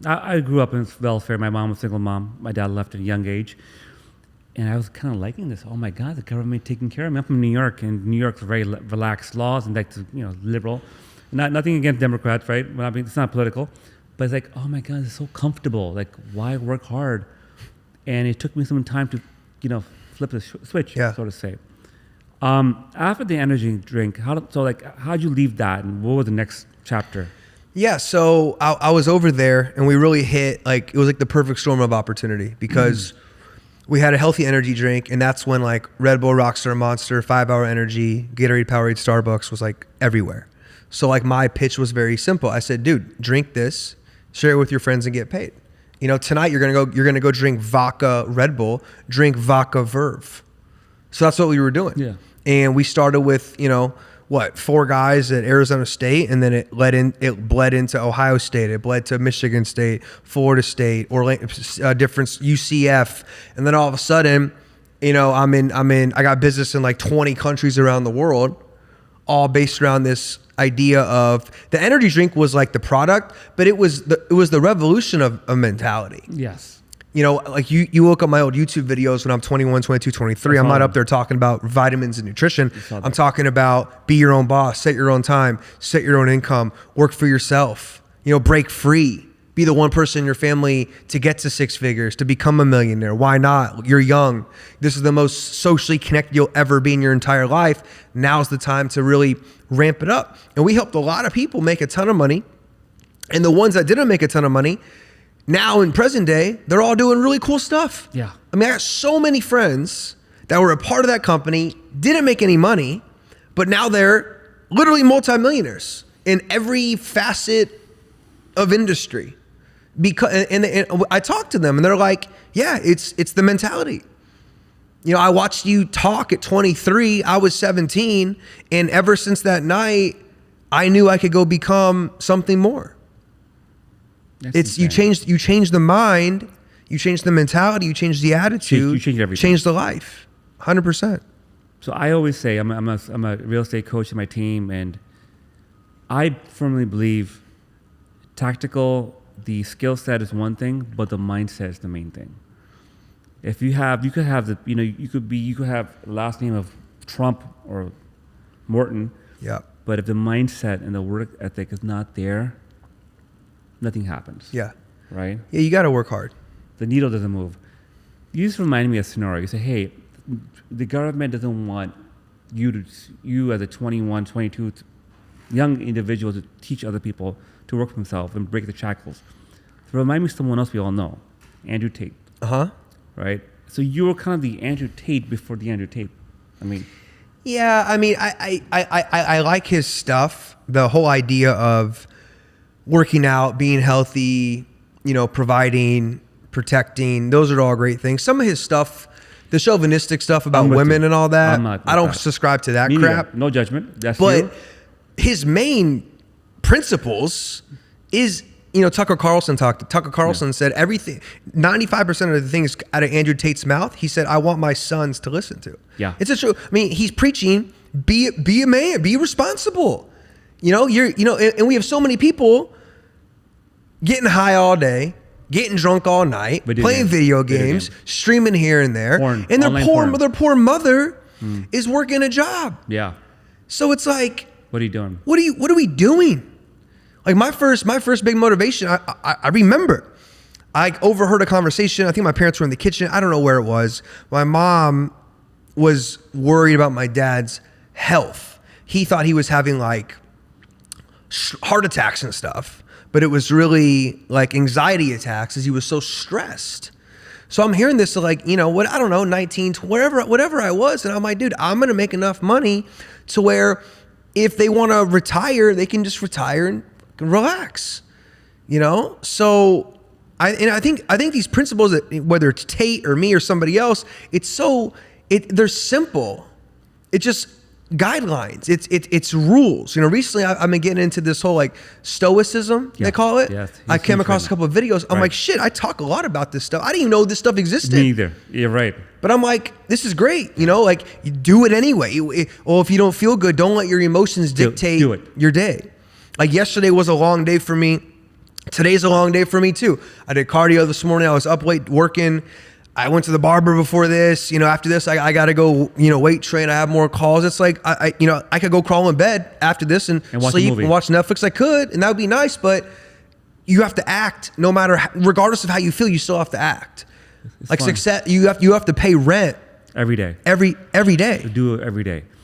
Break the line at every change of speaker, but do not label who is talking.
I grew up in welfare. My mom was a single mom. My dad left at a young age. And I was kind of liking this. Oh my God, the government taking care of me. I'm from New York, and New York's very relaxed laws and liberal. Nothing against Democrats, right? Well, I mean, it's not political, but it's like, oh my God, it's so comfortable. Like, why work hard? And it took me some time to, flip the switch, so to say. After the energy drink, how'd you leave that, and what was the next chapter?
Yeah, so I was over there, and we really hit it was like the perfect storm of opportunity because we had a healthy energy drink, and that's when like Red Bull, Rockstar, Monster, 5 Hour Energy, Gatorade, Powerade, Starbucks was like everywhere. So like my pitch was very simple. I said, dude, drink this, share it with your friends, and get paid. Tonight you're gonna go drink vodka Red Bull, drink vodka Verve. So that's what we were doing.
Yeah.
And we started with 4 guys at Arizona State, and then it bled into Ohio State, it bled to Michigan State, Florida State, Orlando, different UCF, and then all of a sudden, I got business in like 20 countries around the world, all based around this idea of the energy drink was like the product, but it was the revolution of a mentality.
Yes.
Like you look at my old YouTube videos when I'm 21, 22, 23, I'm not up there talking about vitamins and nutrition. I'm talking about be your own boss, set your own time, set your own income, work for yourself, break free, be the one person in your family to get to 6 figures, to become a millionaire. Why not? You're young. This is the most socially connected you'll ever be in your entire life. Now's the time to really ramp it up. And we helped a lot of people make a ton of money. And the ones that didn't make a ton of money, now in present day, they're all doing really cool stuff.
Yeah.
I mean, I got so many friends that were a part of that company, didn't make any money, but now they're literally multimillionaires in every facet of industry. Because and I talked to them and they're like, yeah, it's the mentality. I watched you talk at 23, I was 17, and ever since that night, I knew I could go become something more. That's you change the mind, you change the mentality, you change the attitude,
you change everything.
Change the life, 100%.
So I always say I'm a real estate coach in my team, and I firmly believe the skill set is one thing, but the mindset is the main thing. If you could have the last name of Trump or Morton.
Yeah.
But if the mindset and the work ethic is not there, nothing happens.
Yeah.
Right?
Yeah, you got to work hard.
The needle doesn't move. You just reminded me of a scenario. You say, hey, the government doesn't want you as a 21, 22 young individual to teach other people to work for themselves and break the shackles. So remind me of someone else we all know, Andrew Tate.
Uh-huh.
Right? So you were kind of the Andrew Tate before the Andrew Tate.
Yeah, I like his stuff. The whole idea of working out, being healthy, providing, protecting, those are all great things. Some of his stuff, the chauvinistic stuff about women and all that, I don't subscribe to that crap.
No judgment. That's
but
you.
His main principles is, Tucker Carlson said everything, 95% of the things out of Andrew Tate's mouth, he said, I want my sons to listen to.
Yeah.
It's a true, he's preaching, be a man, be responsible. And we have so many people getting high all day, getting drunk all night, playing video games, streaming here and there, and their poor mother is working a job.
Yeah.
So it's like,
what are you doing?
What are we doing? Like my first big motivation, I remember I overheard a conversation. I think my parents were in the kitchen. I don't know where it was. My mom was worried about my dad's health. He thought he was having like heart attacks and stuff, but it was really like anxiety attacks as he was so stressed. So I'm hearing this like, I don't know, 19, whatever I was. And I'm like, dude, I'm going to make enough money to where if they want to retire, they can just retire and relax, So I think these principles that whether it's Tate or me or somebody else, they're simple. It's just guidelines. It's rules. Recently I've been getting into this whole like stoicism, they call it. Yes, I came across a couple of videos. I'm like, shit, I talk a lot about this stuff. I didn't even know this stuff existed.
Me either. You're right.
But I'm like, this is great. Like you do it anyway. Or if you don't feel good, don't let your emotions dictate your day. Like yesterday was a long day for me. Today's a long day for me too. I did cardio this morning. I was up late working. I went to the barber before this. You know, after this, I got to go, you know, weight train. I have more calls. It's like, you know, I could go crawl in bed after this and
watch a
sleep
movie.
and watch Netflix. I could, and that would be nice, but you have to act no matter, regardless of how you feel, you still have to act.
It's
like
fun.
success, you have to pay rent
Every day.
every day.
Do it every day.